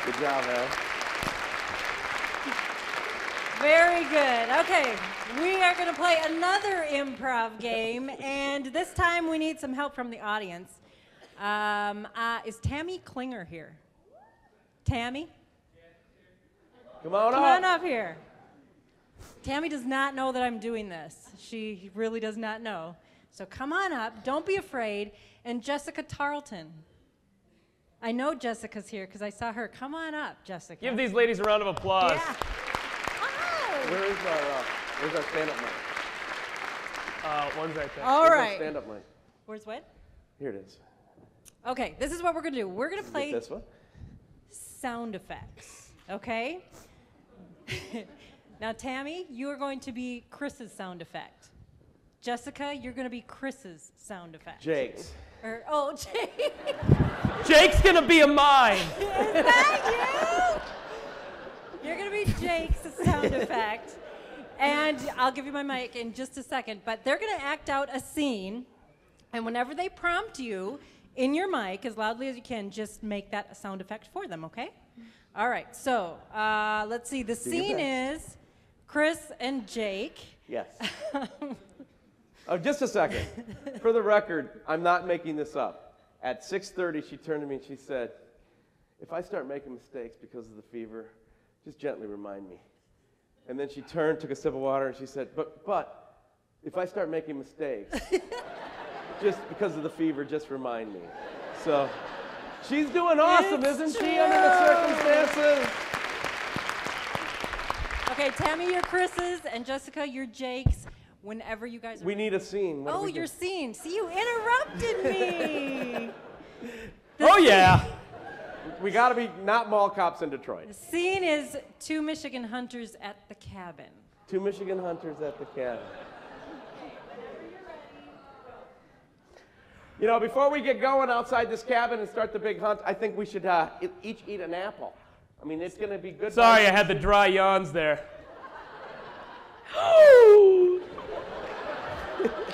Good job, man. Very good. Okay, we are going to play another improv game, and this time we need some help from the audience. Is Tami Klinger here? Tami? Come on up. Come on up here. Tami does not know that I'm doing this. She really does not know. So come on up. Don't be afraid. And Jessica Tarleton. I know Jessica's here because I saw her. Come on up, Jessica. Give these ladies a round of applause. Yeah. Oh. Where's our stand-up mic? One's right there. All Where's right. our stand-up mic? Where's what? Here it is. Okay, this is what we're going to do. We're going to play This one? sound effects, okay? Now, Tami, you are going to be Chris's sound effect. Jessica, you're going to be Chris's sound effect. Jake's. Jake. Jake's gonna be a mime. Is that you? You're going to be Jake's sound effect. And I'll give you my mic in just a second. But they're going to act out a scene. And whenever they prompt you in your mic, as loudly as you can, just make that sound effect for them, okay? All right. So let's see. The scene is Chris and Jake. Yes. Oh, just a second. For the record, I'm not making this up. At 6:30, she turned to me and she said, if I start making mistakes because of the fever, just gently remind me. And then she turned, took a sip of water, and she said, but if I start making mistakes, just because of the fever, just remind me. So she's doing awesome, isn't she, under the circumstances? Okay, Tami, you're Chris's, and Jessica, you're Jake's. Whenever you guys are... We need a scene. What Oh, your scene. See, you interrupted me. Oh, yeah. We got to be not mall cops in Detroit. The scene is two Michigan hunters at the cabin. Two Michigan hunters at the cabin. You know, before we get going outside this cabin and start the big hunt, I think we should each eat an apple. I mean, it's going to be good. Sorry, I had the dry yawns there.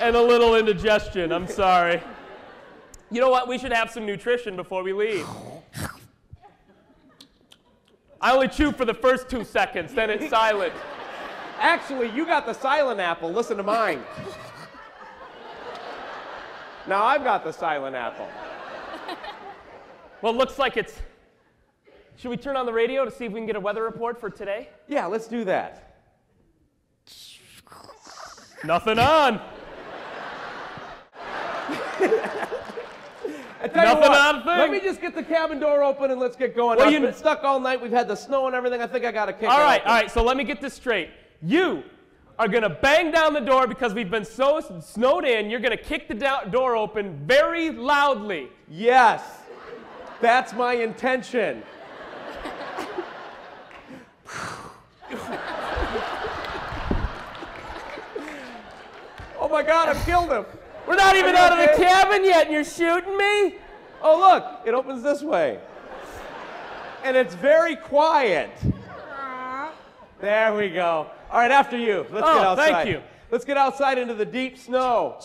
And a little indigestion, I'm sorry. You know what, we should have some nutrition before we leave. I only chew for the first 2 seconds, then it's silent. Actually, you got the silent apple. Listen to mine. Now I've got the silent apple. Well, it looks like it's... Should we turn on the radio to see if we can get a weather report for today? Yeah, let's do that. Nothing on. Nothing on a thing. Let me just get the cabin door open and let's get going. Well, I've been stuck all night. We've had the snow and everything. I think I got to kick it All open. right, so let me get this straight. You are going to bang down the door because we've been so snowed in. You're going to kick the door open very loudly. Yes, that's my intention. Oh my God, I've killed him. We're not even out of the cabin yet and you're shooting me? Oh look, it opens this way. And it's very quiet. There we go. All right, after you. Let's get outside. Thank you. Let's get outside into the deep snow.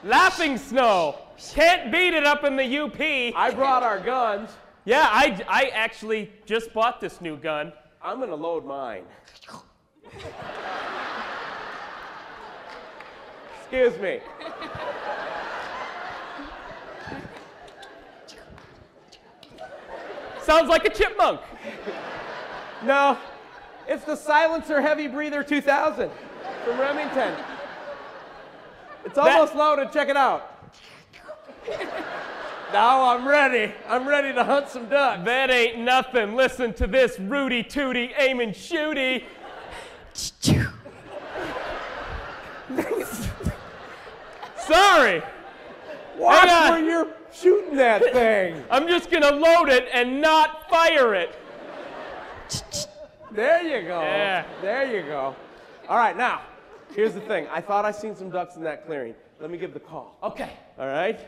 Laughing snow. Can't beat it up in the UP. I brought our guns. Yeah, I actually just bought this new gun. I'm going to load mine. Excuse me. Sounds like a chipmunk. No, it's the Silencer Heavy Breather 2000 from Remington. It's almost loaded. Check it out. Now I'm ready. I'm ready to hunt some ducks. That ain't nothing. Listen to this rooty tooty aim and shooty. Sorry. Watch where you're shooting that thing. I'm just gonna load it and not fire it. There you go. Yeah. There you go. All right, now, here's the thing. I thought I seen some ducks in that clearing. Let me give the call. Okay. All right?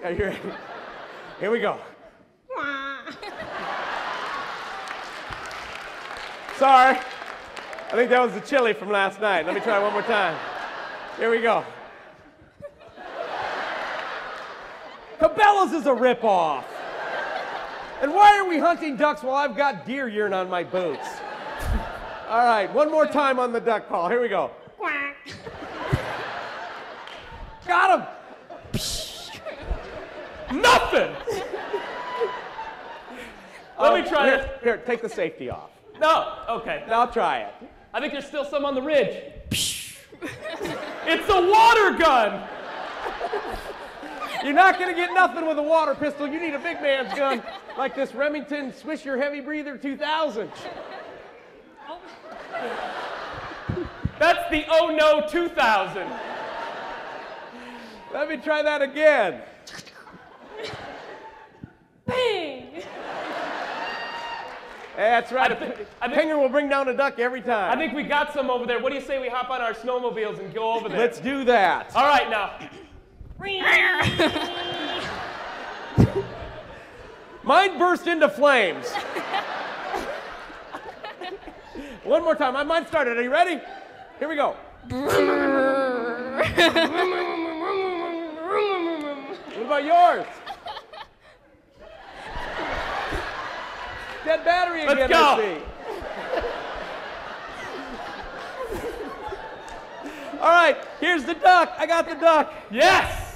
Are you ready? Here we go. Sorry. I think that was the chili from last night. Let me try one more time. Here we go. Cabela's is a ripoff. And why are we hunting ducks while I've got deer urine on my boots? All right, one more time on the duck call. Here we go. Quack. Got him. Nothing. Let me try this. Here, take the safety off. No. Okay. Now try it. I think there's still some on the ridge. It's a water gun. You're not going to get nothing with a water pistol. You need a big man's gun like this Remington Swisher Heavy Breather 2000. That's the Oh No 2000. Let me try that again. Bang. That's right. I think- Pinger will bring down a duck every time. I think we got some over there. What do you say we hop on our snowmobiles and go over there? Let's do that. All right, now. Mine burst into flames. One more time. Mine started. Are you ready? Here we go. What about yours? Dead battery again, Let's go. I see. All right, here's the duck. I got the duck. Yes!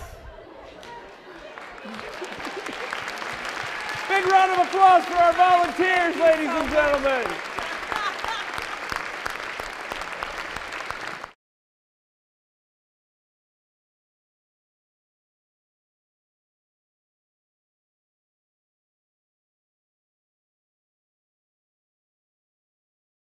Big round of applause for our volunteers, ladies and gentlemen.